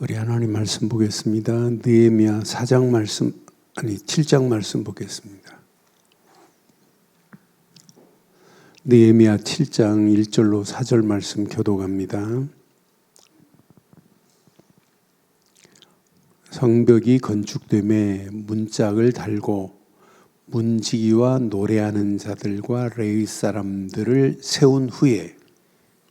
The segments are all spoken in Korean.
우리 하나님 말씀 보겠습니다. 느헤미야 7장 말씀 보겠습니다. 느헤미야 7장 1절로 4절 말씀 교독합니다. 성벽이 건축됨에 문짝을 달고 문지기와 노래하는 자들과 레위 사람들을 세운 후에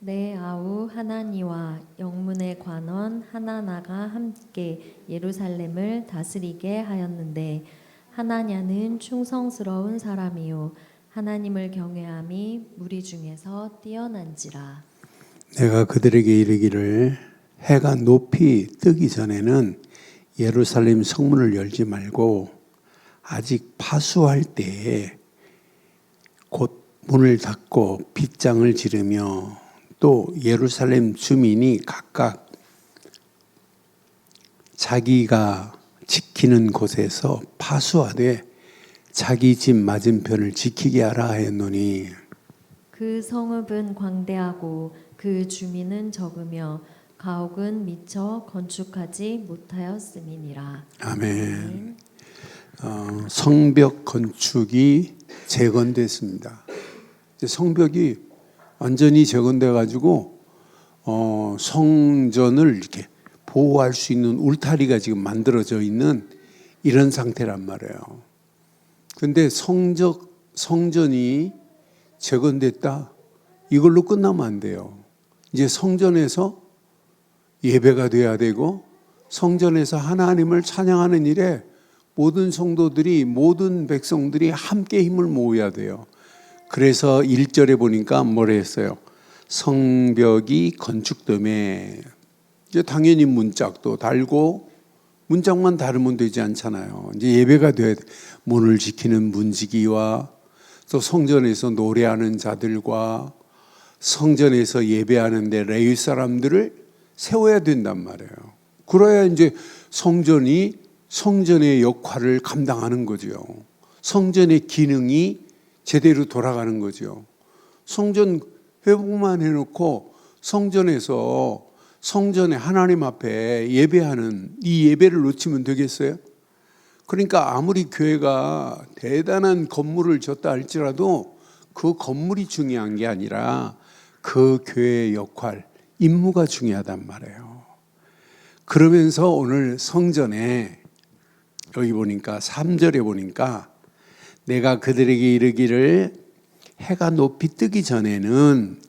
내 아우 하나니와 영문의 관원 하나나가 함께 예루살렘을 다스리게 하였는데 하나냐는 충성스러운 사람이요 하나님을 경외함이 무리 중에서 뛰어난지라. 내가 그들에게 이르기를 해가 높이 뜨기 전에는 예루살렘 성문을 열지 말고 아직 파수할 때에 곧 문을 닫고 빗장을 지르며 또 예루살렘 주민이 각각 자기가 지키는 곳에서 파수하되 자기 집 맞은편을 지키게 하라 하였노니 그 성읍은 광대하고 그 주민은 적으며 가옥은 미처 건축하지 못하였음이니라. 아멘. 성벽 건축이 재건됐습니다. 성벽이 완전히 재건돼 가지고 성전을 이렇게 보호할 수 있는 울타리가 지금 만들어져 있는 이런 상태란 말이에요. 근데 성전이 재건됐다 이걸로 끝나면 안 돼요. 이제 성전에서 예배가 돼야 되고 성전에서 하나님을 찬양하는 일에 모든 성도들이 모든 백성들이 함께 힘을 모아야 돼요. 그래서 1절에 보니까 뭐라 했어요? 성벽이 건축됨에 이제 당연히 문짝도 달고 문짝만 다르면 되지 않잖아요. 이제 예배가 돼야 돼. 문을 지키는 문지기와 또 성전에서 노래하는 자들과 성전에서 예배하는데 레위 사람들을 세워야 된단 말이에요. 그래야 이제 성전의 역할을 감당하는 거죠. 성전의 기능이 제대로 돌아가는 거죠. 성전 회복만 해놓고 성전에 하나님 앞에 예배하는 이 예배를 놓치면 되겠어요? 그러니까 아무리 교회가 대단한 건물을 졌다 할지라도 그 건물이 중요한 게 아니라 그 교회의 역할, 임무가 중요하단 말이에요. 그러면서 오늘 성전에 여기 보니까 3절에 보니까 내가 그들에게 이르기를 해가 높이 뜨기 전에는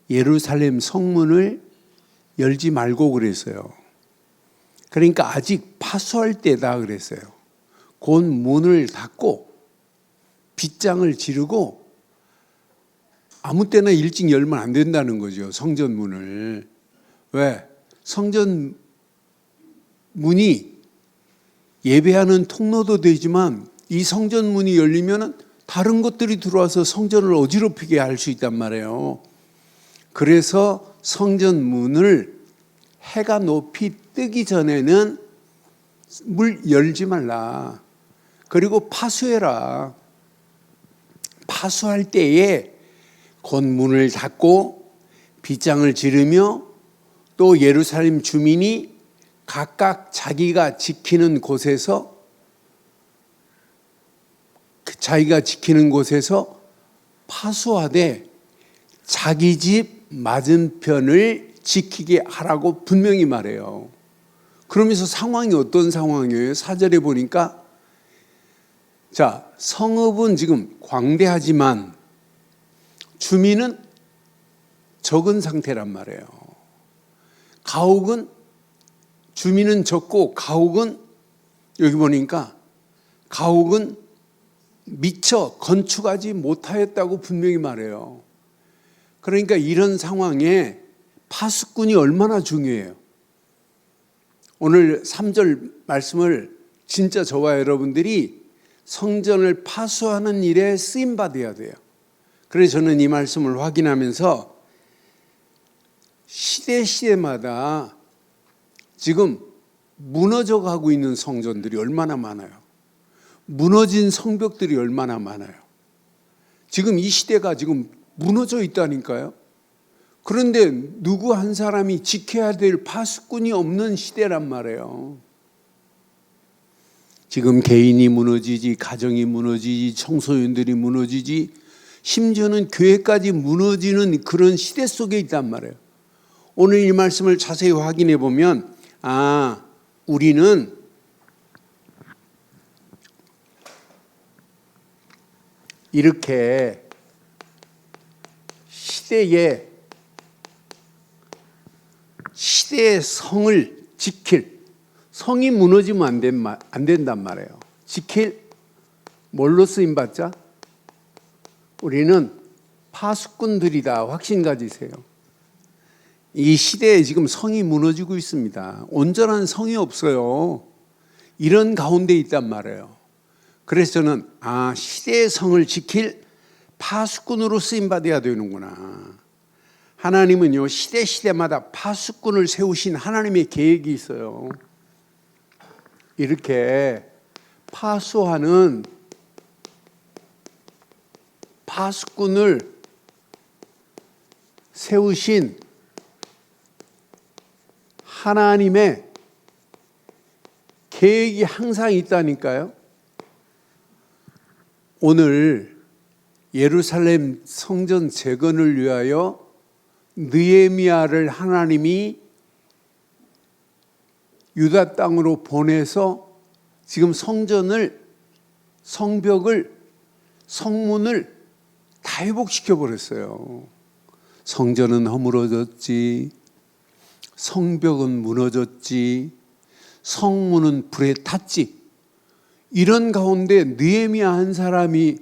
예루살렘 성문을 열지 말고 그랬어요. 그러니까 아직 파수할 때다 그랬어요. 곧 문을 닫고 빗장을 지르고 아무 때나 일찍 열면 안 된다는 거죠. 성전 문을. 왜? 성전 문이 예배하는 통로도 되지만 이 성전 문이 열리면 다른 것들이 들어와서 성전을 어지럽히게 할 수 있단 말이에요. 그래서 성전 문을 해가 높이 뜨기 전에는 물 열지 말라. 그리고 파수해라. 파수할 때에 곧 문을 닫고 빗장을 지르며 또 예루살렘 주민이 각각 자기가 지키는 곳에서 파수하되 자기 집 맞은편을 지키게 하라고 분명히 말해요. 그러면서 상황이 어떤 상황이에요? 4절에 보니까 자, 성읍은 지금 광대하지만 주민은 적은 상태란 말이에요. 주민은 적고 가옥은 여기 보니까 가옥은 미처 건축하지 못하였다고 분명히 말해요. 그러니까 이런 상황에 파수꾼이 얼마나 중요해요. 오늘 3절 말씀을 진짜 저와 여러분들이 성전을 파수하는 일에 쓰임받아야 돼요. 그래서 저는 이 말씀을 확인하면서 시대마다 지금 무너져 가고 있는 성전들이 얼마나 많아요. 무너진 성벽들이 얼마나 많아요. 지금 이 시대가 지금 무너져 있다니까요. 그런데 누구 한 사람이 지켜야 될 파수꾼이 없는 시대란 말이에요. 지금 개인이 무너지지, 가정이 무너지지, 청소년들이 무너지지, 심지어는 교회까지 무너지는 그런 시대 속에 있단 말이에요. 오늘 이 말씀을 자세히 확인해 보면 우리는 이렇게 시대의 성을 지킬, 성이 무너지면 안 된단 말이에요. 지킬 뭘로 쓰임 받자? 우리는 파수꾼들이다. 확신 가지세요. 이 시대에 지금 성이 무너지고 있습니다. 온전한 성이 없어요. 이런 가운데 있단 말이에요. 그래서 저는 시대의 성을 지킬 파수꾼으로 쓰임 받아야 되는구나. 하나님은요, 시대마다 파수꾼을 세우신 하나님의 계획이 있어요. 이렇게 파수하는 파수꾼을 세우신 하나님의 계획이 항상 있다니까요. 오늘 예루살렘 성전 재건을 위하여 느헤미야를 하나님이 유다 땅으로 보내서 지금 성벽을, 성문을 다 회복시켜 버렸어요. 성전은 허물어졌지, 성벽은 무너졌지, 성문은 불에 탔지. 이런 가운데 느헤미야 한 사람이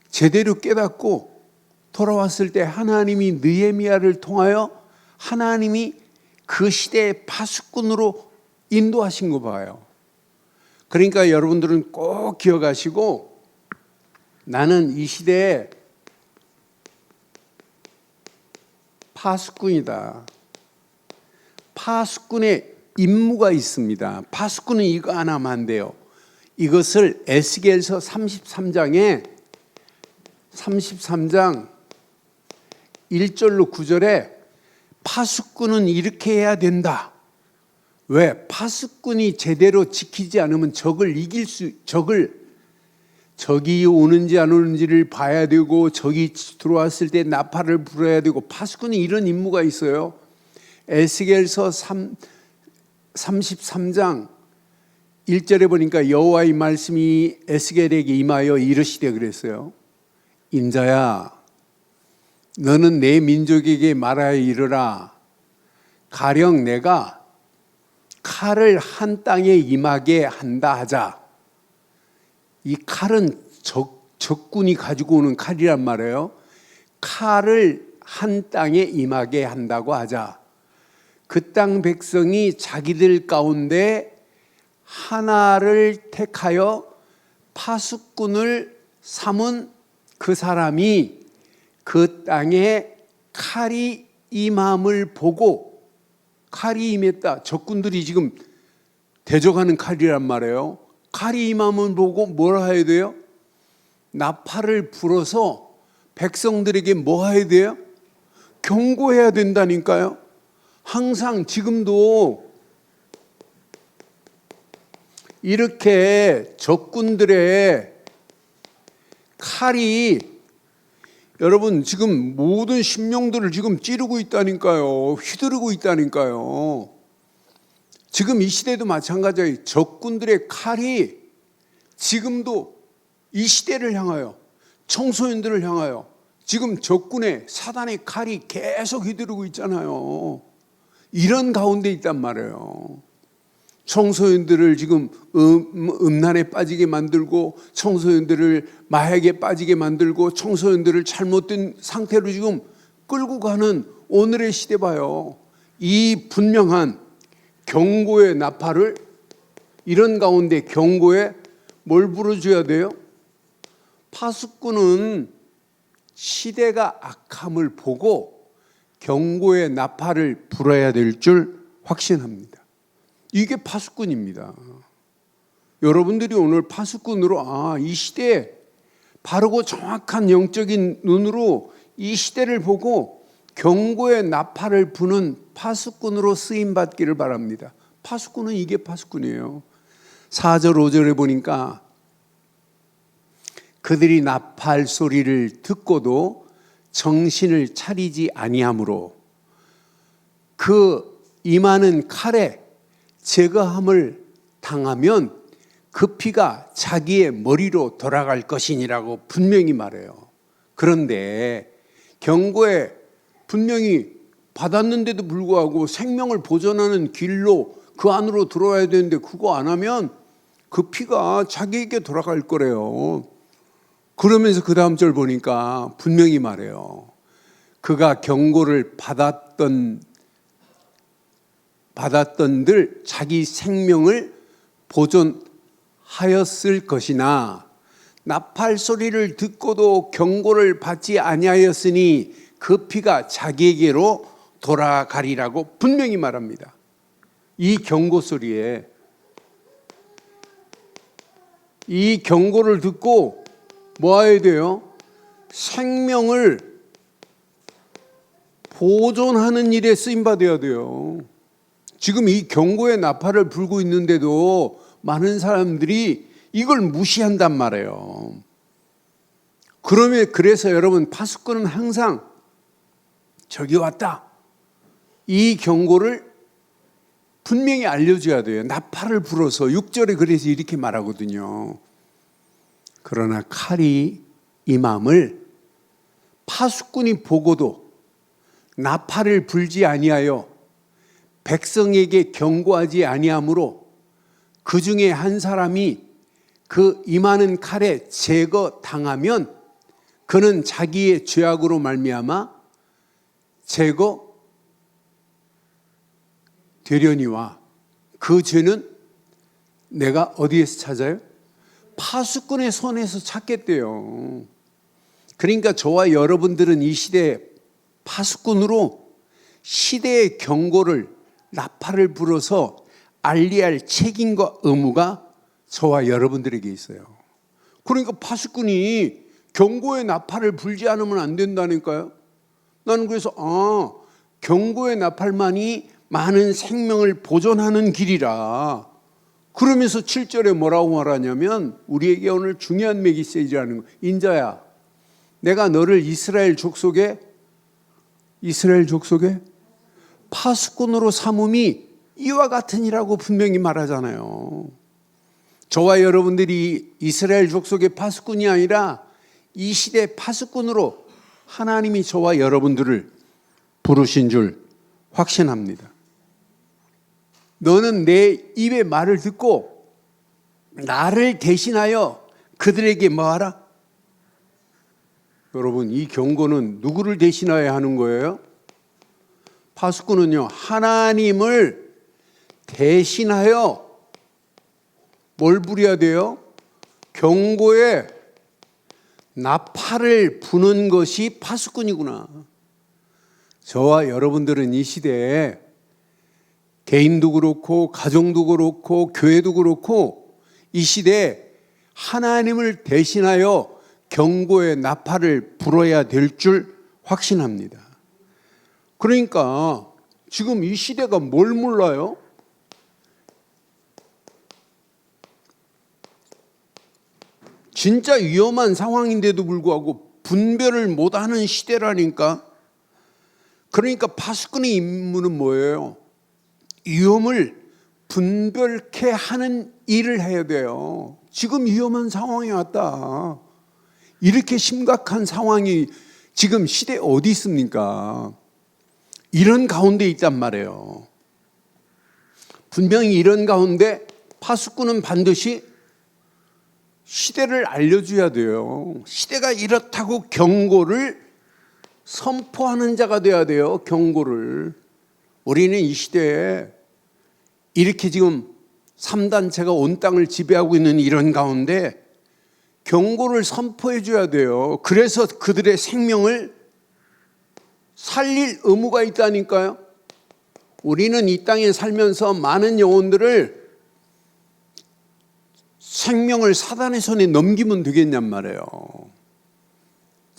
제대로 깨닫고 돌아왔을 때 하나님이 느헤미야를 통하여 하나님이 그 시대의 파수꾼으로 인도하신 거 봐요. 그러니까 여러분들은 꼭 기억하시고, 나는 이 시대의 파수꾼이다. 파수꾼의 임무가 있습니다. 파수꾼은 이거 안 하면 안 돼요. 이것을 에스겔서 33장 1절로 9절에 파수꾼은 이렇게 해야 된다. 왜? 파수꾼이 제대로 지키지 않으면 적이 오는지 안 오는지를 봐야 되고, 적이 들어왔을 때 나팔을 불어야 되고, 파수꾼이 이런 임무가 있어요. 에스겔서 33장 1절에 보니까 여호와의 말씀이 에스겔에게 임하여 이르시되 그랬어요. 인자야, 너는 내 민족에게 말하여 이르라. 가령 내가 칼을 한 땅에 임하게 한다 하자. 이 칼은 적군이 가지고 오는 칼이란 말이에요. 칼을 한 땅에 임하게 한다고 하자. 그 땅 백성이 자기들 가운데 하나를 택하여 파수꾼을 삼은 그 사람이 그 땅에 칼이 임함을 보고, 칼이 임했다. 적군들이 지금 대적하는 칼이란 말이에요. 칼이 임함을 보고 뭘 해야 돼요? 나팔을 불어서 백성들에게 뭐 해야 돼요? 경고해야 된다니까요. 항상 지금도 이렇게 적군들의 칼이, 여러분 지금 모든 심령들을 지금 찌르고 있다니까요. 휘두르고 있다니까요. 지금 이 시대도 마찬가지예요. 적군들의 칼이 지금도 이 시대를 향하여, 청소년들을 향하여 지금 적군의 사단의 칼이 계속 휘두르고 있잖아요. 이런 가운데 있단 말이에요. 청소년들을 지금 음란에 빠지게 만들고, 청소년들을 마약에 빠지게 만들고, 청소년들을 잘못된 상태로 지금 끌고 가는 오늘의 시대 봐요. 이 분명한 경고의 나팔을, 이런 가운데 경고에 뭘 불어줘야 돼요? 파수꾼은 시대가 악함을 보고 경고의 나팔을 불어야 될 줄 확신합니다. 이게 파수꾼입니다. 여러분들이 오늘 파수꾼으로 이 시대에 바르고 정확한 영적인 눈으로 이 시대를 보고 경고의 나팔을 부는 파수꾼으로 쓰임 받기를 바랍니다. 파수꾼은 이게 파수꾼이에요. 4절 5절에 보니까 그들이 나팔 소리를 듣고도 정신을 차리지 아니하므로 그 임하는 칼에 제거함을 당하면 그 피가 자기의 머리로 돌아갈 것이니라고 분명히 말해요. 그런데 경고에 분명히 받았는데도 불구하고 생명을 보존하는 길로 그 안으로 들어와야 되는데 그거 안 하면 그 피가 자기에게 돌아갈 거래요. 그러면서 그 다음 절 보니까 분명히 말해요. 그가 경고를 받았던들 자기 생명을 보존하였을 것이나 나팔 소리를 듣고도 경고를 받지 아니하였으니 그 피가 자기에게로 돌아가리라고 분명히 말합니다. 이 경고 소리에 이 경고를 듣고 뭐 해야 돼요? 생명을 보존하는 일에 쓰임받아야 돼요. 지금 이 경고의 나팔을 불고 있는데도 많은 사람들이 이걸 무시한단 말이에요. 그래서 여러분 파수꾼은 항상 저기 왔다. 이 경고를 분명히 알려줘야 돼요. 나팔을 불어서 6절에 그래서 이렇게 말하거든요. 그러나 칼이 임함을 파수꾼이 보고도 나팔을 불지 아니하여 백성에게 경고하지 아니하므로 그 중에 한 사람이 그 임하는 칼에 제거당하면 그는 자기의 죄악으로 말미암아 제거되려니와 그 죄는 내가 어디에서 찾아요? 파수꾼의 손에서 찾겠대요. 그러니까 저와 여러분들은 이 시대에 파수꾼으로 시대의 경고를 나팔을 불어서 알리할 책임과 의무가 저와 여러분들에게 있어요. 그러니까 파수꾼이 경고의 나팔을 불지 않으면 안 된다니까요. 나는 그래서 경고의 나팔만이 많은 생명을 보존하는 길이라. 그러면서 7절에 뭐라고 말하냐면 우리에게 오늘 중요한 메시지라는 거. 인자야, 내가 너를 이스라엘 족속에 파수꾼으로 삼음이 이와 같으니라고 분명히 말하잖아요. 저와 여러분들이 이스라엘 족속의 파수꾼이 아니라 이 시대 파수꾼으로 하나님이 저와 여러분들을 부르신 줄 확신합니다. 너는 내 입의 말을 듣고 나를 대신하여 그들에게 뭐하라? 여러분, 이 경고는 누구를 대신하여 하는 거예요? 파수꾼은요, 하나님을 대신하여 뭘 부려야 돼요? 경고에 나팔을 부는 것이 파수꾼이구나. 저와 여러분들은 이 시대에 개인도 그렇고 가정도 그렇고 교회도 그렇고 이 시대에 하나님을 대신하여 경고의 나팔을 불어야 될 줄 확신합니다. 그러니까 지금 이 시대가 뭘 몰라요? 진짜 위험한 상황인데도 불구하고 분별을 못하는 시대라니까. 그러니까 파수꾼의 임무는 뭐예요? 위험을 분별케 하는 일을 해야 돼요. 지금 위험한 상황이 왔다. 이렇게 심각한 상황이 지금 시대에 어디 있습니까? 이런 가운데 있단 말이에요. 분명히 이런 가운데 파수꾼은 반드시 시대를 알려줘야 돼요. 시대가 이렇다고 경고를 선포하는 자가 돼야 돼요. 경고를. 우리는 이 시대에 이렇게 지금 3단체가 온 땅을 지배하고 있는 이런 가운데 경고를 선포해 줘야 돼요. 그래서 그들의 생명을 살릴 의무가 있다니까요. 우리는 이 땅에 살면서 많은 영혼들을 생명을 사단의 손에 넘기면 되겠냔 말이에요.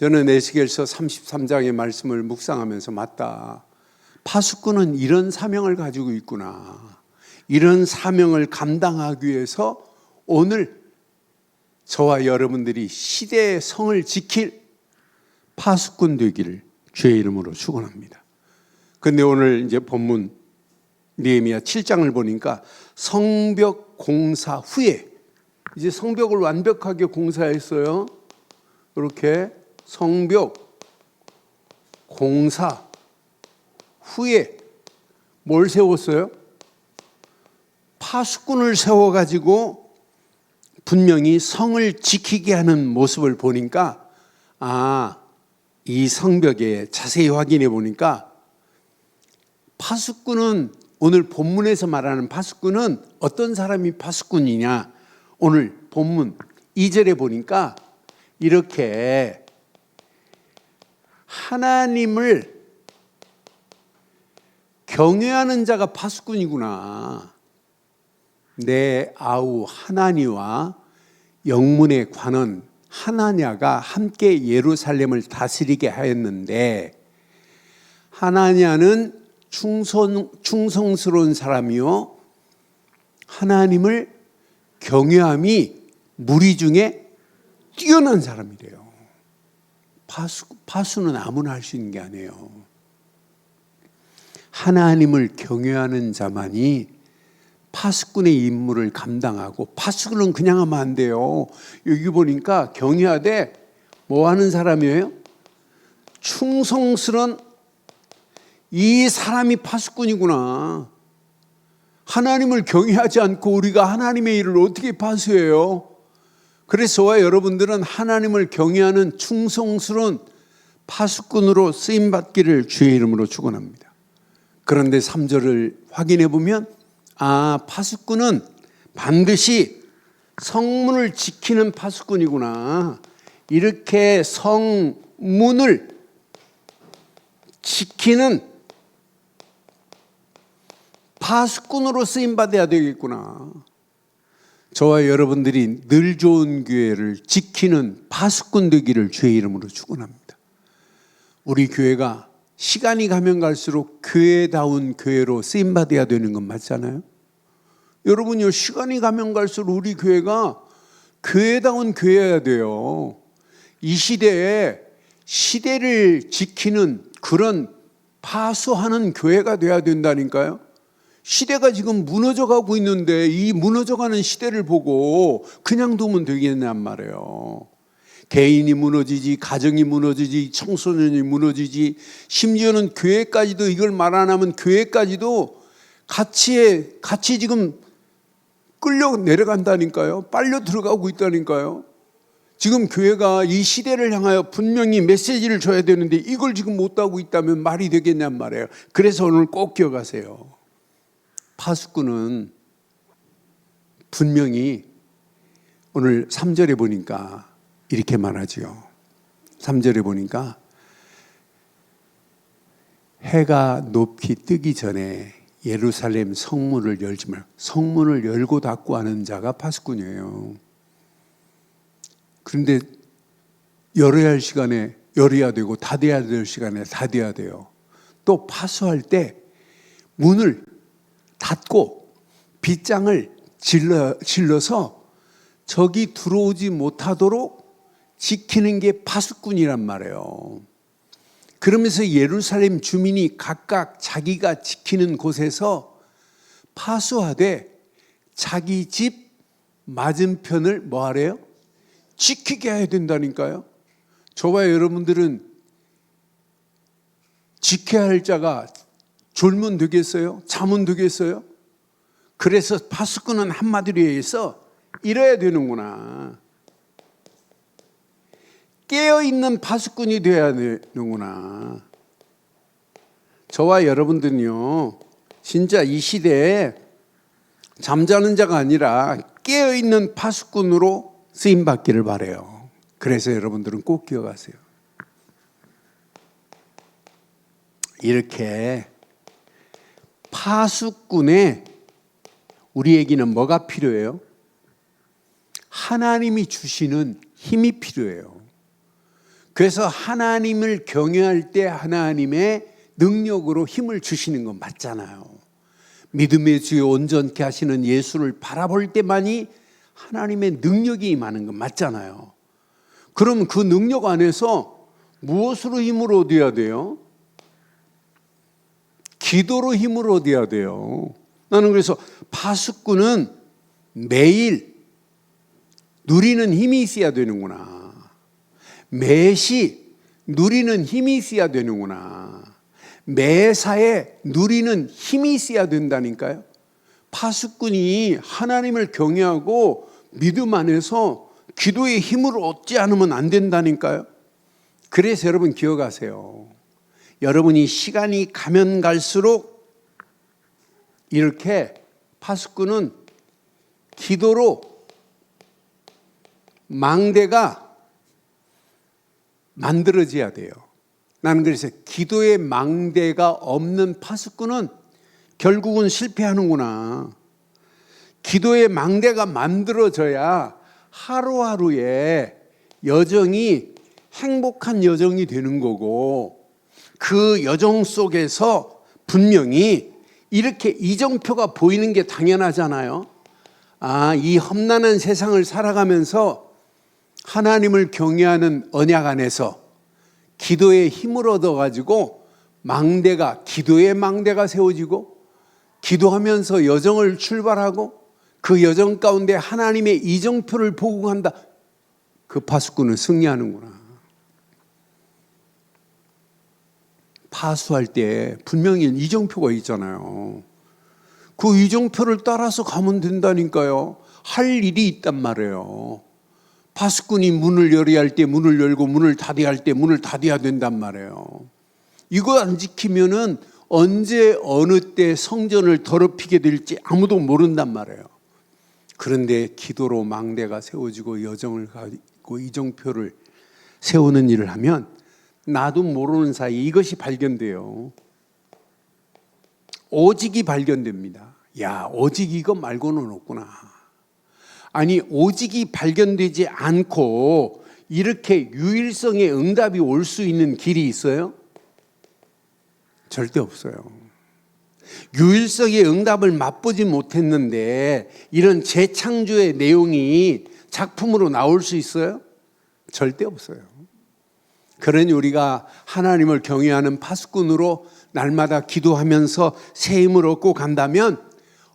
저는 에스겔서 33장의 말씀을 묵상하면서 맞다. 파수꾼은 이런 사명을 가지고 있구나. 이런 사명을 감당하기 위해서 오늘 저와 여러분들이 시대의 성을 지킬 파수꾼 되기를 주의 이름으로 축원합니다. 근데 오늘 이제 본문 느헤미야 7장을 보니까 성벽 공사 후에 이제 성벽을 완벽하게 공사했어요. 이렇게 성벽 공사 후에 뭘 세웠어요? 파수꾼을 세워가지고 분명히 성을 지키게 하는 모습을 보니까 이 성벽에 자세히 확인해 보니까 파수꾼은 오늘 본문에서 말하는 파수꾼은 어떤 사람이 파수꾼이냐? 오늘 본문 2절에 보니까 이렇게 하나님을 경외하는 자가 파수꾼이구나. 내 아우 하나니와 영문의 관원 하나냐가 함께 예루살렘을 다스리게 하였는데, 하나냐는 충성스러운 사람이요 하나님을 경외함이 무리 중에 뛰어난 사람이래요. 파수는 아무나 할 수 있는 게 아니에요. 하나님을 경외하는 자만이 파수꾼의 임무를 감당하고, 파수꾼은 그냥 하면 안 돼요. 여기 보니까 경외하되 뭐 하는 사람이에요? 충성스러운 이 사람이 파수꾼이구나. 하나님을 경외하지 않고 우리가 하나님의 일을 어떻게 파수해요? 그래서 저와 여러분들은 하나님을 경외하는 충성스러운 파수꾼으로 쓰임받기를 주의 이름으로 축원합니다. 그런데 3절을 확인해 보면 파수꾼은 반드시 성문을 지키는 파수꾼이구나. 이렇게 성문을 지키는 파수꾼으로 쓰임받아야 되겠구나. 저와 여러분들이 늘 좋은 교회를 지키는 파수꾼 되기를 주의 이름으로 축원합니다. 우리 교회가 시간이 가면 갈수록 교회다운 교회로 쓰임받아야 되는 건 맞잖아요. 여러분요, 시간이 가면 갈수록 우리 교회가 교회다운 교회여야 돼요. 이 시대에 시대를 지키는 그런 파수하는 교회가 돼야 된다니까요. 시대가 지금 무너져가고 있는데 이 무너져가는 시대를 보고 그냥 두면 되겠냔 말이에요. 개인이 무너지지, 가정이 무너지지, 청소년이 무너지지, 심지어는 교회까지도, 이걸 말 안 하면 교회까지도 같이 지금 끌려 내려간다니까요. 빨려 들어가고 있다니까요. 지금 교회가 이 시대를 향하여 분명히 메시지를 줘야 되는데 이걸 지금 못하고 있다면 말이 되겠냔 말이에요. 그래서 오늘 꼭 기억하세요. 파수꾼은 분명히 오늘 3절에 보니까 이렇게 말하지요. 3절에 보니까 해가 높이 뜨기 전에 예루살렘 성문을 열지 말고, 성문을 열고 닫고 하는 자가 파수꾼이에요. 그런데 열어야 할 시간에 열어야 되고 닫아야 될 시간에 닫아야 돼요. 또 파수할 때 문을 닫고 빗장을 질러서 적이 들어오지 못하도록 지키는 게 파수꾼이란 말이에요. 그러면서 예루살렘 주민이 각각 자기가 지키는 곳에서 파수하되 자기 집 맞은편을 뭐 하래요? 지키게 해야 된다니까요. 저와 여러분들은 지켜야 할 자가 졸면 되겠어요? 자면 되겠어요? 그래서 파수꾼은 한마디로 해서 이래야 되는구나. 깨어있는 파수꾼이 되어야 되는구나. 저와 여러분들은요, 진짜 이 시대에 잠자는 자가 아니라 깨어있는 파수꾼으로 쓰임받기를 바라요. 그래서 여러분들은 꼭 기억하세요. 이렇게 파수꾼에 우리에게는 뭐가 필요해요? 하나님이 주시는 힘이 필요해요. 그래서 하나님을 경외할 때 하나님의 능력으로 힘을 주시는 건 맞잖아요. 믿음의 주여 온전케 하시는 예수를 바라볼 때만이 하나님의 능력이 임하는 건 맞잖아요. 그럼 그 능력 안에서 무엇으로 힘을 얻어야 돼요? 기도로 힘을 얻어야 돼요. 나는 그래서 파수꾼은 매일 누리는 힘이 있어야 되는구나. 매시 누리는 힘이 있어야 되는구나. 매사에 누리는 힘이 있어야 된다니까요. 파수꾼이 하나님을 경외하고 믿음 안에서 기도의 힘을 얻지 않으면 안 된다니까요. 그래서 여러분 기억하세요. 여러분이 시간이 가면 갈수록 이렇게 파수꾼은 기도로 망대가 만들어져야 돼요. 나는 그래서 기도의 망대가 없는 파수꾼은 결국은 실패하는구나. 기도의 망대가 만들어져야 하루하루의 여정이 행복한 여정이 되는 거고, 그 여정 속에서 분명히 이렇게 이정표가 보이는 게 당연하잖아요. 아, 이 험난한 세상을 살아가면서 하나님을 경외하는 언약 안에서 기도의 힘을 얻어가지고 기도의 망대가 세워지고, 기도하면서 여정을 출발하고 그 여정 가운데 하나님의 이정표를 보고 간다. 그 파수꾼은 승리하는구나. 파수할 때 분명히 이정표가 있잖아요. 그 이정표를 따라서 가면 된다니까요. 할 일이 있단 말이에요. 파수꾼이 문을 열어야 할 때 문을 열고 문을 닫아야 할 때 문을 닫아야 된단 말이에요. 이거 안 지키면은 언제 어느 때 성전을 더럽히게 될지 아무도 모른단 말이에요. 그런데 기도로 망대가 세워지고 여정을 가고 이정표를 세우는 일을 하면 나도 모르는 사이 이것이 발견돼요. 오직이 발견됩니다. 야, 오직 이거 말고는 없구나. 아니, 오직이 발견되지 않고 이렇게 유일성의 응답이 올 수 있는 길이 있어요? 절대 없어요. 유일성의 응답을 맛보지 못했는데 이런 재창조의 내용이 작품으로 나올 수 있어요? 절대 없어요. 그러니 우리가 하나님을 경외하는 파수꾼으로 날마다 기도하면서 새 힘을 얻고 간다면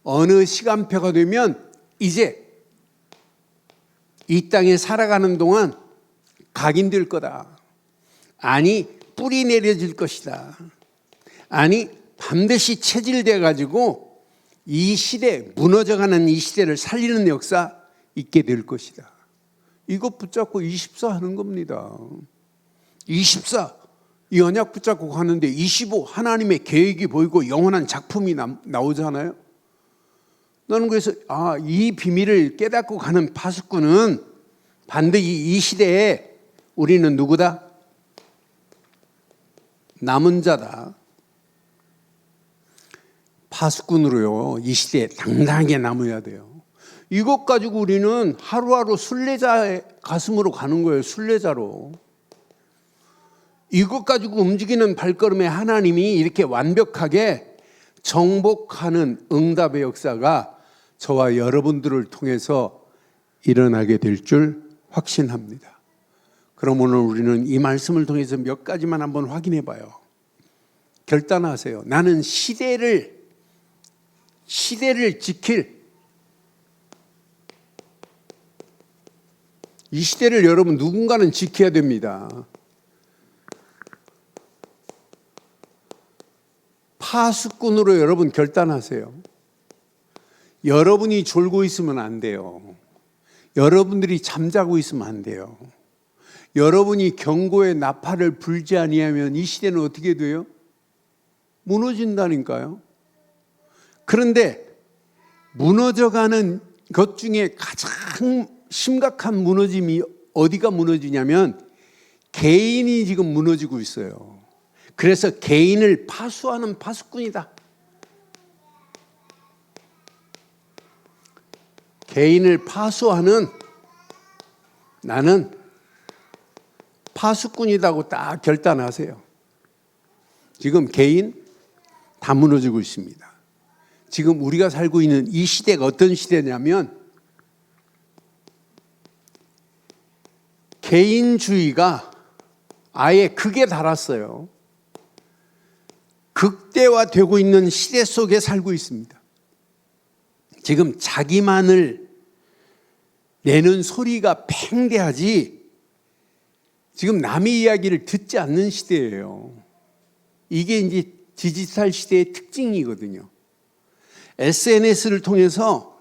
어느 시간표가 되면 이제 이 땅에 살아가는 동안 각인될 거다. 아니, 뿌리 내려질 것이다. 아니, 반드시 체질돼 가지고 이 시대, 무너져가는 이 시대를 살리는 역사 있게 될 것이다. 이거 붙잡고 24 하는 겁니다. 24, 이 언약 붙잡고 가는데 25, 하나님의 계획이 보이고 영원한 작품이 나오잖아요. 나는 그래서 이 비밀을 깨닫고 가는 파수꾼은 반드시 이 시대에 우리는 누구다? 남은 자다. 파수꾼으로요, 이 시대에 당당하게 남아야 돼요. 이것 가지고 우리는 하루하루 순례자의 가슴으로 가는 거예요. 순례자로. 이것 가지고 움직이는 발걸음에 하나님이 이렇게 완벽하게 정복하는 응답의 역사가 저와 여러분들을 통해서 일어나게 될 줄 확신합니다. 그럼 오늘 우리는 이 말씀을 통해서 몇 가지만 한번 확인해 봐요. 결단하세요. 나는 시대를 지킬, 이 시대를 여러분 누군가는 지켜야 됩니다. 파수꾼으로 여러분 결단하세요. 여러분이 졸고 있으면 안 돼요. 여러분들이 잠자고 있으면 안 돼요. 여러분이 경고의 나팔을 불지 아니하면 이 시대는 어떻게 돼요? 무너진다니까요. 그런데 무너져가는 것 중에 가장 심각한 무너짐이 어디가 무너지냐면 개인이 지금 무너지고 있어요. 그래서 개인을 파수하는 파수꾼이다. 개인을 파수하는 나는 파수꾼이라고 딱 결단하세요. 지금 개인 다 무너지고 있습니다. 지금 우리가 살고 있는 이 시대가 어떤 시대냐면 개인주의가 아예 극에 달았어요. 극대화되고 있는 시대 속에 살고 있습니다. 지금 자기만을 내는 소리가 팽대하지 지금 남의 이야기를 듣지 않는 시대예요. 이게 이제 디지털 시대의 특징이거든요. SNS를 통해서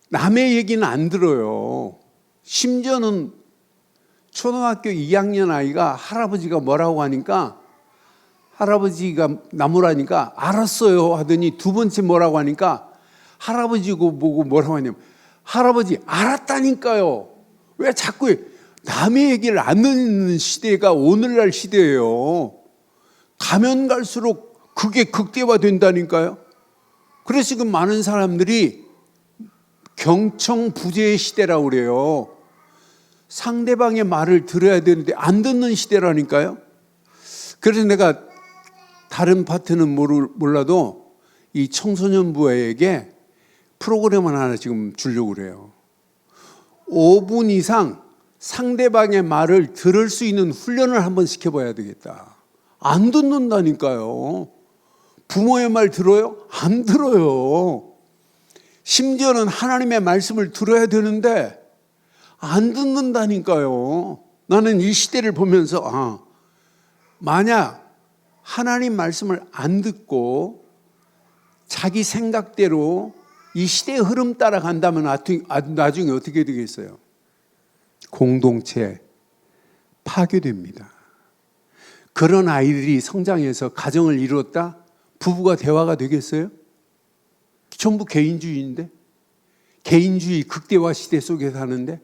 남의 얘기는 안 들어요. 심지어는 초등학교 2학년 아이가 할아버지가 뭐라고 하니까 할아버지가 나무라니까 알았어요 하더니 두 번째 뭐라고 하니까 할아버지고 보고 뭐라고 하냐면 할아버지 알았다니까요. 왜 자꾸 남의 얘기를 안 듣는 시대가 오늘날 시대예요. 가면 갈수록 그게 극대화된다니까요. 그래서 지금 많은 사람들이 경청부재의 시대라고 그래요. 상대방의 말을 들어야 되는데 안 듣는 시대라니까요. 그래서 내가 다른 파트는 몰라도 이 청소년부에게 프로그램을 하나 지금 주려고 그래요. 5분 이상 상대방의 말을 들을 수 있는 훈련을 한번 시켜봐야 되겠다. 안 듣는다니까요. 부모의 말 들어요? 안 들어요. 심지어는 하나님의 말씀을 들어야 되는데 안 듣는다니까요. 나는 이 시대를 보면서 만약 하나님 말씀을 안 듣고 자기 생각대로 이 시대의 흐름 따라 간다면 나중에 어떻게 되겠어요? 공동체 파괴됩니다. 그런 아이들이 성장해서 가정을 이루었다? 부부가 대화가 되겠어요? 전부 개인주의인데? 개인주의 극대화 시대 속에 사는데?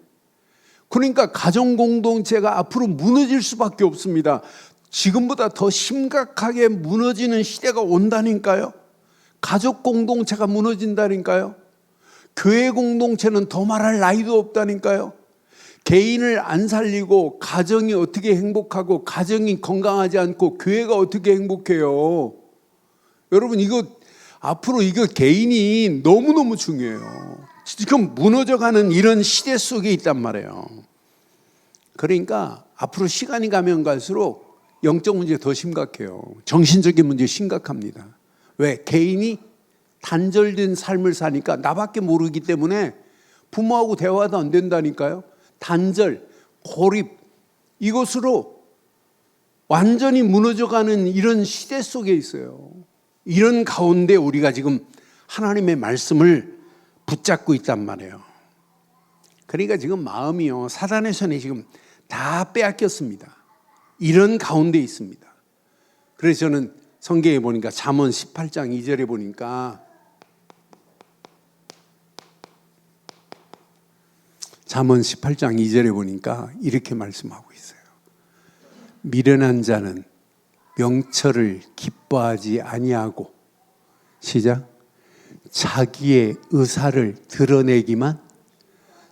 그러니까 가정 공동체가 앞으로 무너질 수밖에 없습니다. 지금보다 더 심각하게 무너지는 시대가 온다니까요. 가족 공동체가 무너진다니까요. 교회 공동체는 더 말할 나위도 없다니까요. 개인을 안 살리고 가정이 어떻게 행복하고 가정이 건강하지 않고 교회가 어떻게 행복해요. 여러분 앞으로 이거 개인이 너무너무 중요해요. 지금 무너져가는 이런 시대 속에 있단 말이에요. 그러니까 앞으로 시간이 가면 갈수록 영적 문제 더 심각해요. 정신적인 문제 심각합니다. 왜? 개인이 단절된 삶을 사니까 나밖에 모르기 때문에 부모하고 대화도 안 된다니까요. 단절, 고립, 이것으로 완전히 무너져가는 이런 시대 속에 있어요. 이런 가운데 우리가 지금 하나님의 말씀을 붙잡고 있단 말이에요. 그러니까 지금 마음이요, 사단의 손에 지금 다 빼앗겼습니다. 이런 가운데 있습니다. 그래서 저는 성경에 보니까 잠언 18장 2절에 보니까 잠언 18장 2절에 보니까 이렇게 말씀하고 있어요. 미련한 자는 명철을 기뻐하지 아니하고 시작 자기의 의사를 드러내기만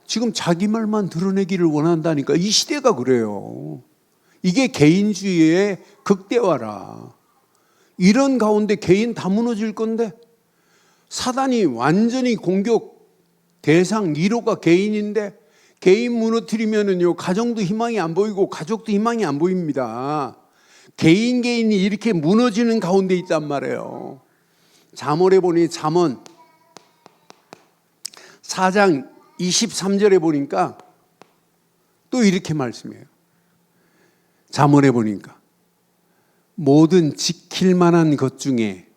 지금 자기 말만 드러내기를 원한다니까. 이 시대가 그래요. 이게 개인주의의 극대화라. 이런 가운데 개인 다 무너질 건데 사단이 완전히 공격 대상 1호가 개인인데 개인 무너뜨리면은요 가정도 희망이 안 보이고 가족도 희망이 안 보입니다. 개인이 이렇게 무너지는 가운데 있단 말이에요. 잠언에 보니 잠언 4장 23절에 보니까 또 이렇게 말씀해요. 잠언에 보니까 모든 지킬 만한 것 중에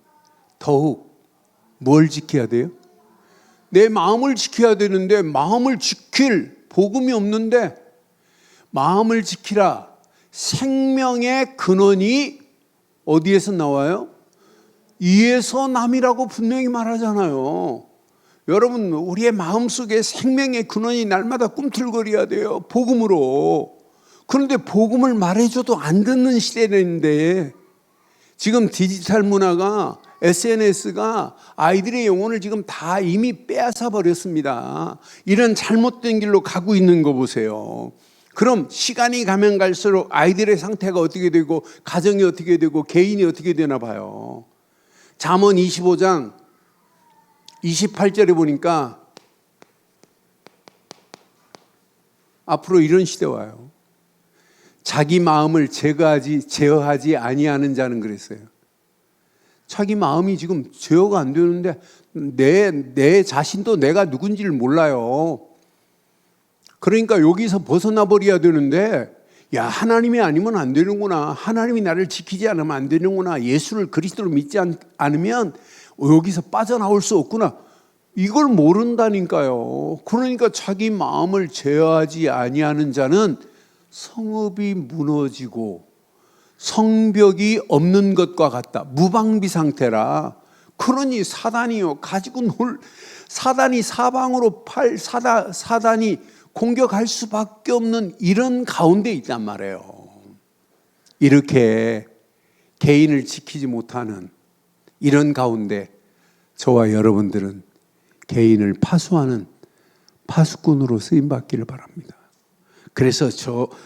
더욱 뭘 지켜야 돼요? 내 마음을 지켜야 되는데 마음을 지킬 복음이 없는데 마음을 지키라. 생명의 근원이 어디에서 나와요? 이에서 남이라고 분명히 말하잖아요. 여러분 우리의 마음속에 생명의 근원이 날마다 꿈틀거려야 돼요. 복음으로. 그런데 복음을 말해줘도 안 듣는 시대인데 지금 디지털 문화가 SNS가 아이들의 영혼을 지금 다 이미 빼앗아 버렸습니다. 이런 잘못된 길로 가고 있는 거 보세요. 그럼 시간이 가면 갈수록 아이들의 상태가 어떻게 되고 가정이 어떻게 되고 개인이 어떻게 되나 봐요. 잠언 25장 28절에 보니까 앞으로 이런 시대 와요. 자기 마음을 제어하지 아니하는 자는 그랬어요. 자기 마음이 지금 제어가 안 되는데 내 자신도 내가 누군지를 몰라요. 그러니까 여기서 벗어나 버려야 되는데, 야, 하나님이 아니면 안 되는구나. 하나님이 나를 지키지 않으면 안 되는구나. 예수를 그리스도로 믿지 않으면 여기서 빠져나올 수 없구나. 이걸 모른다니까요. 그러니까 자기 마음을 제어하지 아니하는 자는 성읍이 무너지고 성벽이 없는 것과 같다. 무방비 상태라. 그러니 사단이요, 사단이 사방으로 사단이 공격할 수밖에 없는 이런 가운데 있단 말이에요. 이렇게 개인을 지키지 못하는 이런 가운데 저와 여러분들은 개인을 파수하는 파수꾼으로 쓰임받기를 바랍니다. 그래서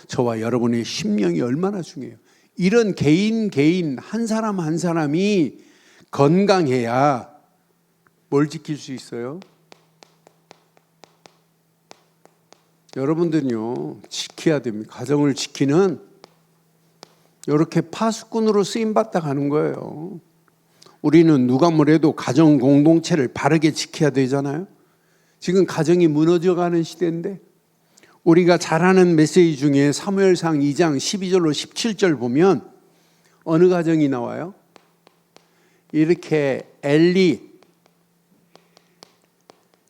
저와 여러분의 심령이 얼마나 중요해요. 이런 개인 한 사람 한 사람이 건강해야 뭘 지킬 수 있어요? 여러분들은요, 지켜야 됩니다. 가정을 지키는 이렇게 파수꾼으로 쓰임받다 가는 거예요. 우리는 누가 뭐래도 가정 공동체를 바르게 지켜야 되잖아요. 지금 가정이 무너져가는 시대인데, 우리가 잘 아는 메시지 중에 사무엘상 2장 12절로 17절 보면 어느 가정이 나와요? 이렇게 엘리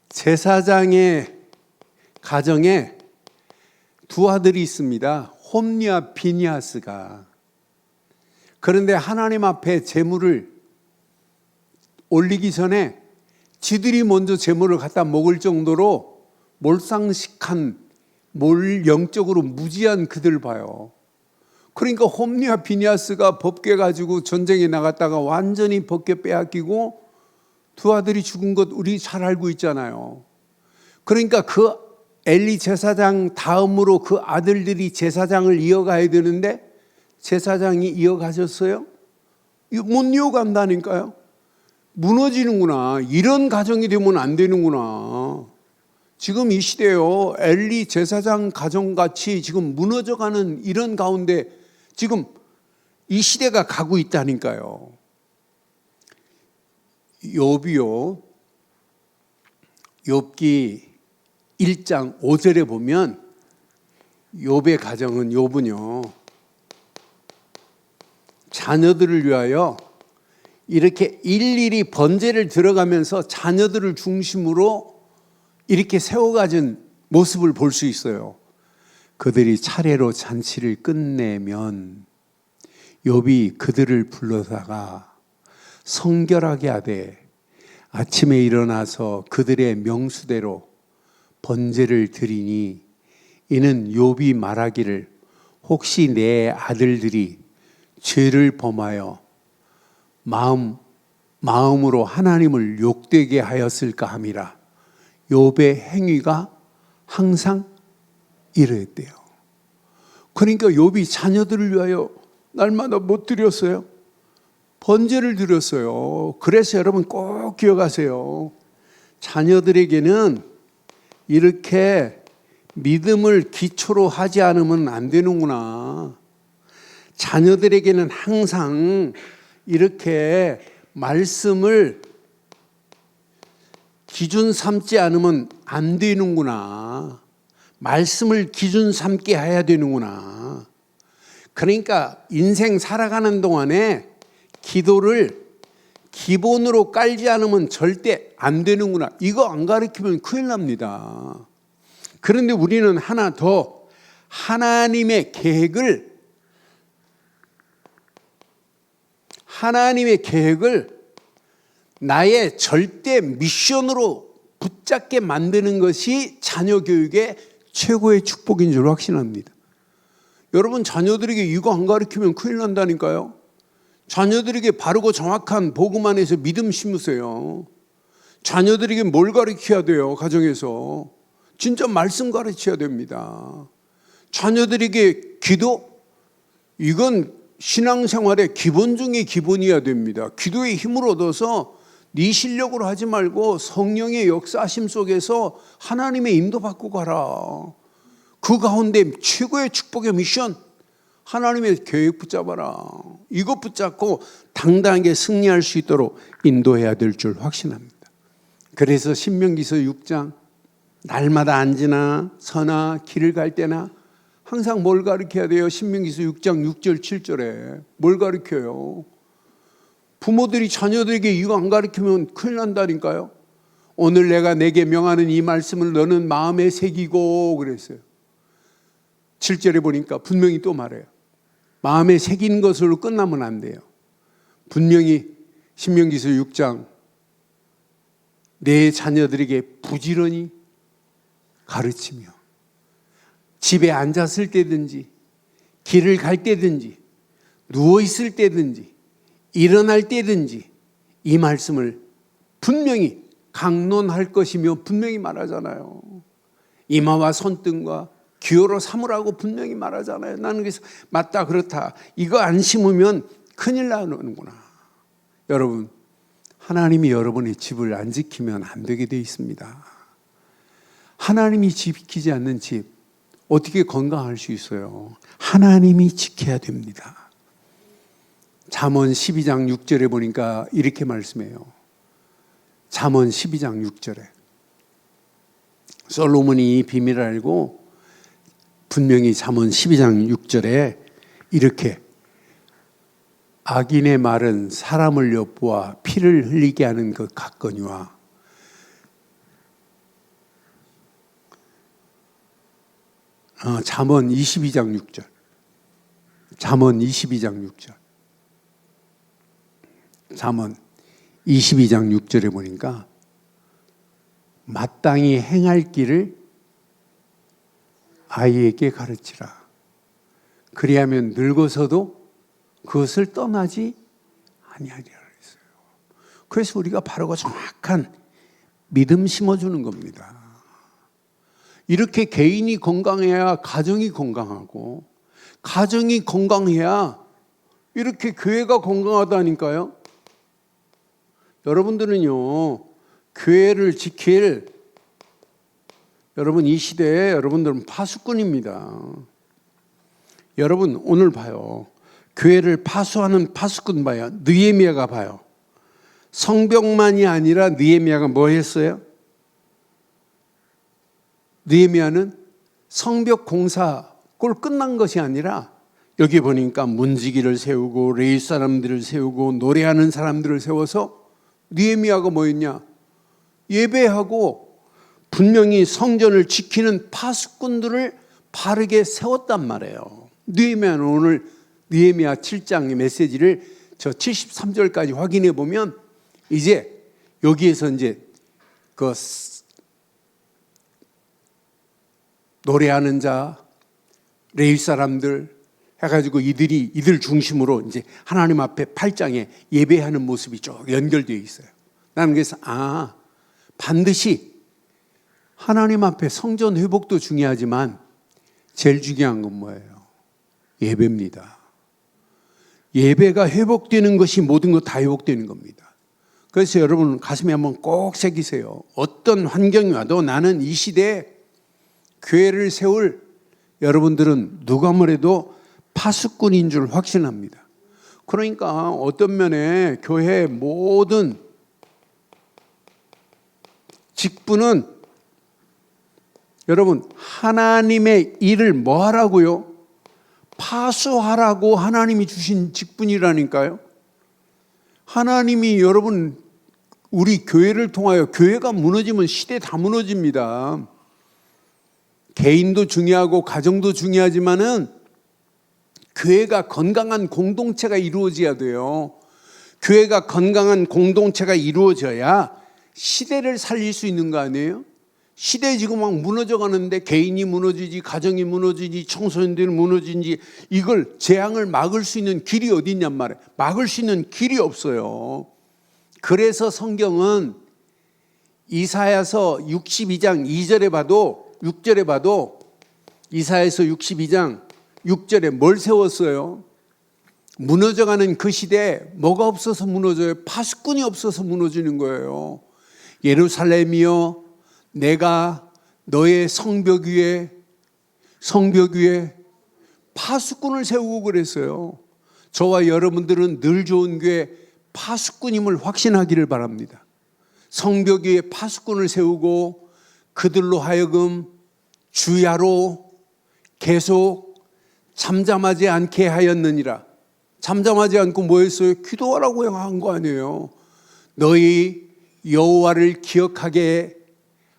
제사장의 가정에 두 아들이 있습니다. 홈리와 비니하스가. 그런데 하나님 앞에 제물을 올리기 전에 지들이 먼저 제물을 갖다 먹을 정도로 몰상식한, 영적으로 무지한 그들 봐요. 그러니까 홈리와 비니하스가 법궤 가지고 전쟁에 나갔다가 완전히 법궤 빼앗기고 두 아들이 죽은 것 우리 잘 알고 있잖아요. 그러니까 그 엘리 제사장 다음으로 그 아들들이 제사장을 이어가야 되는데 제사장이 이어가셨어요? 못 이어간다니까요. 무너지는구나. 이런 가정이 되면 안 되는구나. 지금 이 시대요, 엘리 제사장 가정같이 지금 무너져가는 이런 가운데 지금 이 시대가 가고 있다니까요. 욥이요, 욥기 1장 5절에 보면 욥의 가정은, 욥은요, 자녀들을 위하여 이렇게 일일이 번제를 들어가면서 자녀들을 중심으로 이렇게 세워가진 모습을 볼 수 있어요. 그들이 차례로 잔치를 끝내면 욥이 그들을 불러다가 성결하게 하되 아침에 일어나서 그들의 명수대로 번제를 드리니 이는 욥이 말하기를 혹시 내 아들들이 죄를 범하여 마음으로 하나님을 욕되게 하였을까 함이라. 욥의 행위가 항상 이랬대요. 그러니까 욥이 자녀들을 위하여 날마다 못 드렸어요? 번제를 드렸어요. 그래서 여러분 꼭 기억하세요. 자녀들에게는 이렇게 믿음을 기초로 하지 않으면 안 되는구나. 자녀들에게는 항상 이렇게 말씀을 기준 삼지 않으면 안 되는구나. 말씀을 기준 삼게 해야 되는구나. 그러니까 인생 살아가는 동안에 기도를 기본으로 깔지 않으면 절대 안 되는구나. 이거 안 가르치면 큰일 납니다. 그런데 우리는 하나 더, 하나님의 계획을 나의 절대 미션으로 붙잡게 만드는 것이 자녀 교육의 최고의 축복인 줄 확신합니다. 여러분, 자녀들에게 이거 안 가르치면 큰일 난다니까요. 자녀들에게 바르고 정확한 복음 안에서 믿음 심으세요. 자녀들에게 뭘 가르쳐야 돼요? 가정에서 진짜 말씀 가르쳐야 됩니다. 자녀들에게 기도, 이건 신앙생활의 기본 중에 기본이어야 됩니다. 기도의 힘을 얻어서 네 실력으로 하지 말고 성령의 역사하심 속에서 하나님의 인도받고 가라. 그 가운데 최고의 축복의 미션, 하나님의 계획 붙잡아라. 이것 붙잡고 당당하게 승리할 수 있도록 인도해야 될 줄 확신합니다. 그래서 신명기서 6장 날마다 앉으나 서나 길을 갈 때나 항상 뭘 가르쳐야 돼요? 신명기서 6장 6절 7절에 뭘 가르쳐요? 부모들이 자녀들에게 이거 안 가르치면 큰일 난다니까요. 오늘 내가 내게 명하는 이 말씀을 너는 마음에 새기고 그랬어요. 7절에 보니까 분명히 또 말해요. 마음에 새기는 것으로 끝나면 안 돼요. 분명히 신명기서 6장 내 자녀들에게 부지런히 가르치며 집에 앉았을 때든지 길을 갈 때든지 누워있을 때든지 일어날 때든지 이 말씀을 분명히 강론할 것이며 분명히 말하잖아요. 이마와 손등과 기호로 삼으라고 분명히 말하잖아요. 나는 그래서 맞다 그렇다 이거 안 심으면 큰일 나는구나. 여러분, 하나님이 여러분의 집을 안 지키면 안 되게 돼 있습니다. 하나님이 지키지 않는 집 어떻게 건강할 수 있어요? 하나님이 지켜야 됩니다. 잠언 12장 6절에 보니까 이렇게 말씀해요. 잠언 12장 6절에 솔로몬이 이 비밀을 알고 분명히 잠언 12장 6절에 이렇게 악인의 말은 사람을 엿보아 피를 흘리게 하는 것 같거니와 잠언 22장 6절 잠언 22장 6절 잠언 22장 6절에 보니까 마땅히 행할 길을 아이에게 가르치라. 그리하면 늙어서도 그것을 떠나지 아니하리라 했어요. 그래서 우리가 바르고 정확한 믿음 심어주는 겁니다. 이렇게 개인이 건강해야 가정이 건강하고 가정이 건강해야 이렇게 교회가 건강하다니까요. 여러분들은요, 교회를 지킬 여러분 이 시대에 여러분들은 파수꾼입니다. 여러분 오늘 봐요. 교회를 파수하는 파수꾼 봐요. 느헤미야가 봐요. 성벽만이 아니라 느헤미야가 뭐 했어요? 느헤미야는 성벽 공사 꼴 끝난 것이 아니라 여기 보니까 문지기를 세우고 레위 사람들을 세우고 노래하는 사람들을 세워서 느헤미야가 뭐였냐? 예배하고 분명히 성전을 지키는 파수꾼들을 바르게 세웠단 말이에요. 느헤미야는 오늘 느헤미야 7장의 메시지를 저 73절까지 확인해 보면 이제 여기에서 이제 그 노래하는 자, 레위 사람들 해가지고 이들 중심으로 이제 하나님 앞에 8장에 예배하는 모습이 쭉 연결되어 있어요. 나는 그래서 반드시 하나님 앞에 성전 회복도 중요하지만 제일 중요한 건 뭐예요? 예배입니다. 예배가 회복되는 것이 모든 것 다 회복되는 겁니다. 그래서 여러분 가슴에 한번 꼭 새기세요. 어떤 환경이 와도 나는 이 시대에 교회를 세울 여러분들은 누가 뭐래도 파수꾼인 줄 확신합니다. 그러니까 어떤 면에 교회의 모든 직분은 여러분 하나님의 일을 뭐 하라고요? 파수하라고 하나님이 주신 직분이라니까요. 하나님이 여러분 우리 교회를 통하여 교회가 무너지면 시대 다 무너집니다. 개인도 중요하고 가정도 중요하지만은 교회가 건강한 공동체가 이루어져야 돼요. 교회가 건강한 공동체가 이루어져야 시대를 살릴 수 있는 거 아니에요? 시대 지금 막 무너져 가는데 개인이 무너지지 가정이 무너지지 청소년들이 무너지지 이걸 재앙을 막을 수 있는 길이 어디 있냔 말이에요. 막을 수 있는 길이 없어요. 그래서 성경은 이사야서 62장 2절에 봐도 6절에 봐도 이사야서 62장 6절에 뭘 세웠어요? 무너져가는 그 시대에 뭐가 없어서 무너져요? 파수꾼이 없어서 무너지는 거예요. 예루살렘이여, 내가 너의 성벽 위에 파수꾼을 세우고 그랬어요. 저와 여러분들은 늘 좋은 교회 파수꾼임을 확신하기를 바랍니다. 성벽 위에 파수꾼을 세우고 그들로 하여금 주야로 계속 잠잠하지 않게 하였느니라. 잠잠하지 않고 뭐 했어요? 기도하라고 한 거 아니에요. 너희 여호와를 기억하게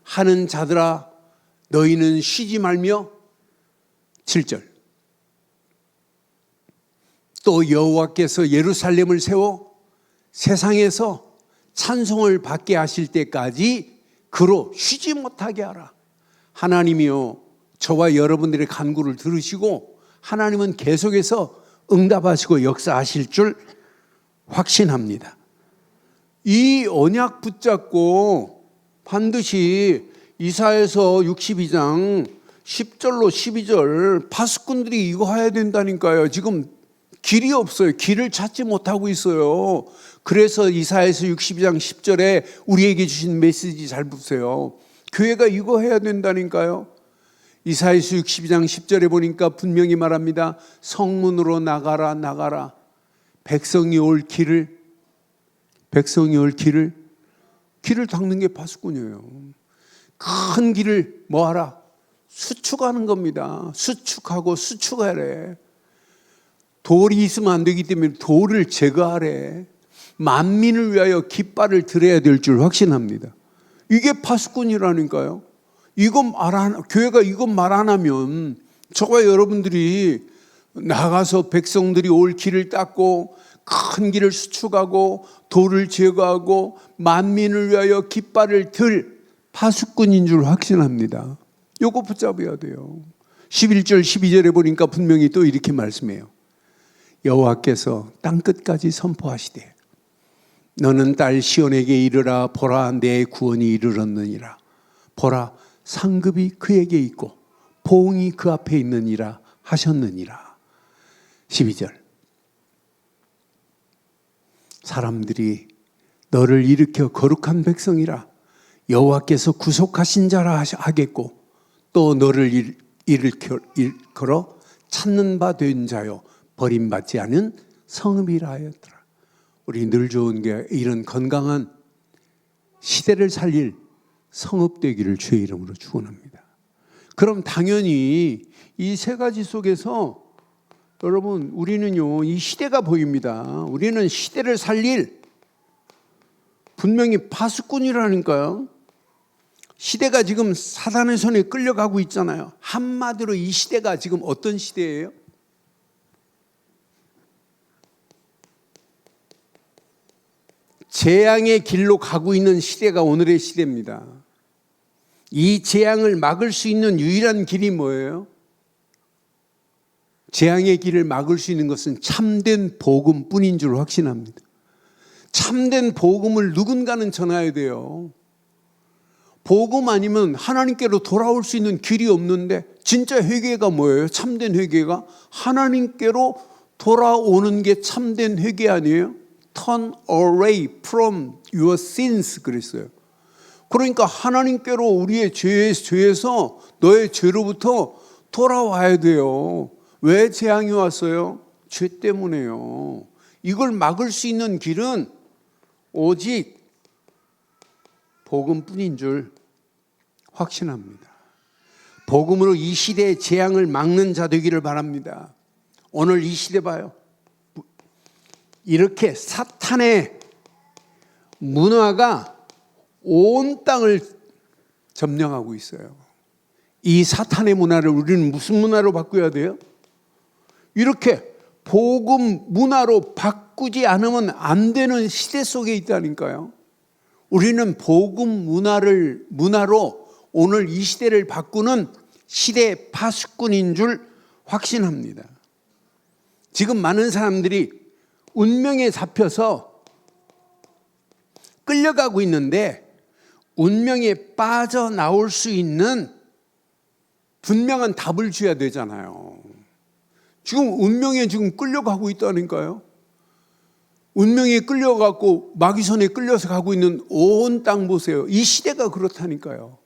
하는 자들아, 너희는 쉬지 말며. 7절. 또 여호와께서 예루살렘을 세워 세상에서 찬송을 받게 하실 때까지 그로 쉬지 못하게 하라. 하나님이요, 저와 여러분들의 간구를 들으시고 하나님은 계속해서 응답하시고 역사하실 줄 확신합니다. 이 언약 붙잡고 반드시 이사야서 62장 10절로 12절 파수꾼들이 이거 해야 된다니까요. 지금 길이 없어요. 길을 찾지 못하고 있어요. 그래서 이사야서 62장 10절에 우리에게 주신 메시지 잘 보세요. 교회가 이거 해야 된다니까요. 이사야서 62장 10절에 보니까 분명히 말합니다. 성문으로 나가라. 백성이 올 길을 닦는 게 파수꾼이에요. 큰 길을 뭐하라? 수축하는 겁니다. 수축하래. 돌이 있으면 안 되기 때문에 돌을 제거하래. 만민을 위하여 깃발을 들어야 될 줄 확신합니다. 이게 파수꾼이라니까요. 교회가 이것 말 안 하면 저와 여러분들이 나가서 백성들이 올 길을 닦고 큰 길을 수축하고 돌을 제거하고 만민을 위하여 깃발을 들 파수꾼인 줄 확신합니다. 요거 붙잡아야 돼요. 11절 12절에 보니까 분명히 또 이렇게 말씀해요. 여호와께서 땅끝까지 선포하시되 너는 딸 시온에게 이르라. 보라, 내 구원이 이르렀느니라. 보라, 상급이 그에게 있고 보응이 그 앞에 있느니라 하셨느니라. 12절. 사람들이 너를 일으켜 거룩한 백성이라 여호와께서 구속하신 자라 하겠고 또 너를 일컬어 찾는 바 된 자요 버림받지 않은 성읍이라 하였더라. 우리 늘 좋은 게 이런 건강한 시대를 살릴 성읍 되기를 주의 이름으로 축원합니다. 그럼 당연히 이 세 가지 속에서 여러분 우리는요 이 시대가 보입니다. 우리는 시대를 살릴 분명히 파수꾼이라니까요. 시대가 지금 사단의 손에 끌려가고 있잖아요. 한마디로 이 시대가 지금 어떤 시대예요? 재앙의 길로 가고 있는 시대가 오늘의 시대입니다. 이 재앙을 막을 수 있는 유일한 길이 뭐예요? 재앙의 길을 막을 수 있는 것은 참된 복음뿐인 줄 확신합니다. 참된 복음을 누군가는 전해야 돼요. 복음 아니면 하나님께로 돌아올 수 있는 길이 없는데 진짜 회개가 뭐예요? 참된 회개가 하나님께로 돌아오는 게 참된 회개 아니에요? Turn away from your sins 그랬어요. 그러니까 하나님께로 우리의 죄에서 너의 죄로부터 돌아와야 돼요. 왜 재앙이 왔어요? 죄 때문에요. 이걸 막을 수 있는 길은 오직 복음뿐인 줄 확신합니다. 복음으로 이 시대의 재앙을 막는 자 되기를 바랍니다. 오늘 이 시대 봐요. 이렇게 사탄의 문화가 온 땅을 점령하고 있어요. 이 사탄의 문화를 우리는 무슨 문화로 바꿔야 돼요? 이렇게 복음 문화로 바꾸지 않으면 안 되는 시대 속에 있다니까요. 우리는 복음 문화로 오늘 이 시대를 바꾸는 시대의 파수꾼인 줄 확신합니다. 지금 많은 사람들이 운명에 잡혀서 끌려가고 있는데 운명에 빠져나올 수 있는 분명한 답을 줘야 되잖아요. 지금 운명에 지금 끌려가고 있다니까요. 운명에 끌려가고 마귀손에 끌려서 가고 있는 온 땅 보세요. 이 시대가 그렇다니까요.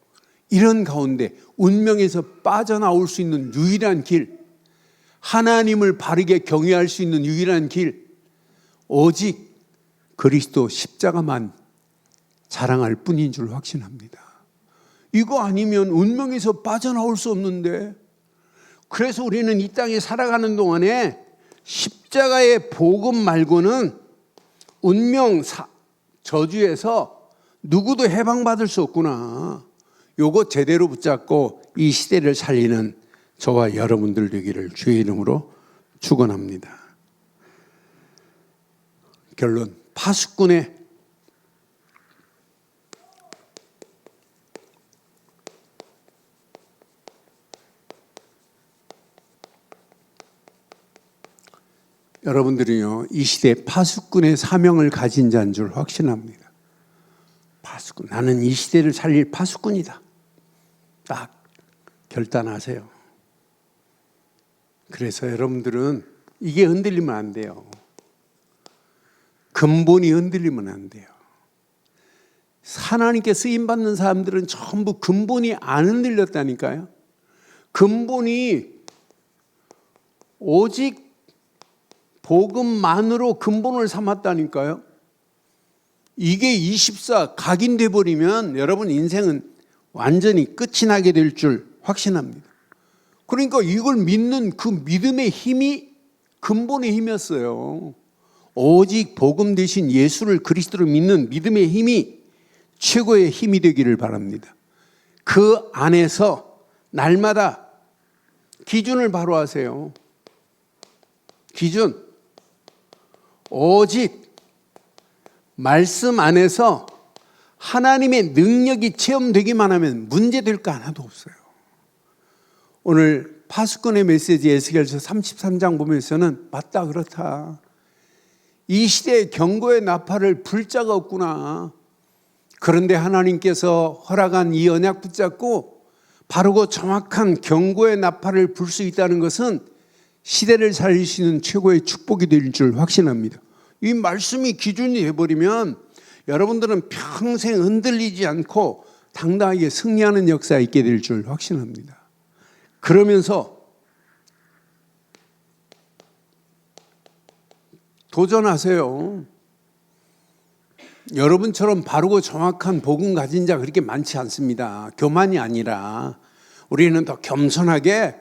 이런 가운데 운명에서 빠져나올 수 있는 유일한 길, 하나님을 바르게 경외할 수 있는 유일한 길, 오직 그리스도 십자가만 자랑할 뿐인 줄 확신합니다. 이거 아니면 운명에서 빠져나올 수 없는데, 그래서 우리는 이 땅에 살아가는 동안에 십자가의 복음 말고는 운명 저주에서 누구도 해방받을 수 없구나. 요거 제대로 붙잡고 이 시대를 살리는 저와 여러분들 되기를 주의 이름으로 축원합니다. 결론, 파수꾼의 여러분들이요, 이 시대에 파수꾼의 사명을 가진 자인 줄 확신합니다. 파수꾼, 나는 이 시대를 살릴 파수꾼이다. 딱 결단하세요. 그래서 여러분들은 이게 흔들리면 안 돼요. 근본이 흔들리면 안 돼요. 하나님께 쓰임받는 사람들은 전부 근본이 안 흔들렸다니까요. 근본이 오직 복음만으로 근본을 삼았다니까요. 이게 24 각인돼 버리면 여러분 인생은 완전히 끝이 나게 될 줄 확신합니다. 그러니까 이걸 믿는 그 믿음의 힘이 근본의 힘이었어요. 오직 복음 대신 예수를 그리스도를 믿는 믿음의 힘이 최고의 힘이 되기를 바랍니다. 그 안에서 날마다 기준을 바로 하세요. 기준, 오직 말씀 안에서 하나님의 능력이 체험되기만 하면 문제될 거 하나도 없어요. 오늘 파수꾼의 메시지 에스겔서 33장 보면서는 맞다, 그렇다. 이 시대에 경고의 나팔을 불 자가 없구나. 그런데 하나님께서 허락한 이 언약 붙잡고 바르고 정확한 경고의 나팔을 불 수 있다는 것은 시대를 살리시는 최고의 축복이 될 줄 확신합니다. 이 말씀이 기준이 되어버리면 여러분들은 평생 흔들리지 않고 당당하게 승리하는 역사가 있게 될 줄 확신합니다. 그러면서 도전하세요. 여러분처럼 바르고 정확한 복음 가진 자 그렇게 많지 않습니다. 교만이 아니라 우리는 더 겸손하게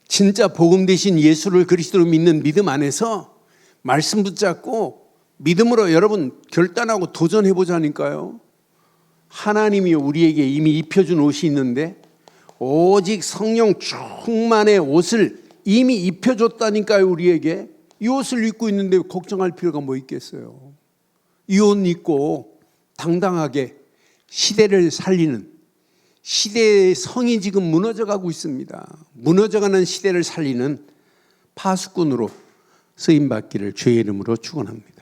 진짜 복음 대신 예수를 그리스도로 믿는 믿음 안에서 말씀 붙잡고 믿음으로 여러분 결단하고 도전해보자니까요. 하나님이 우리에게 이미 입혀준 옷이 있는데 오직 성령 충만의 옷을 이미 입혀줬다니까요. 우리에게 이 옷을 입고 있는데 걱정할 필요가 뭐 있겠어요. 이 옷 입고 당당하게 시대를 살리는, 시대의 성이 지금 무너져가고 있습니다. 무너져가는 시대를 살리는 파수꾼으로 쓰임받기를 주의 이름으로 축원합니다.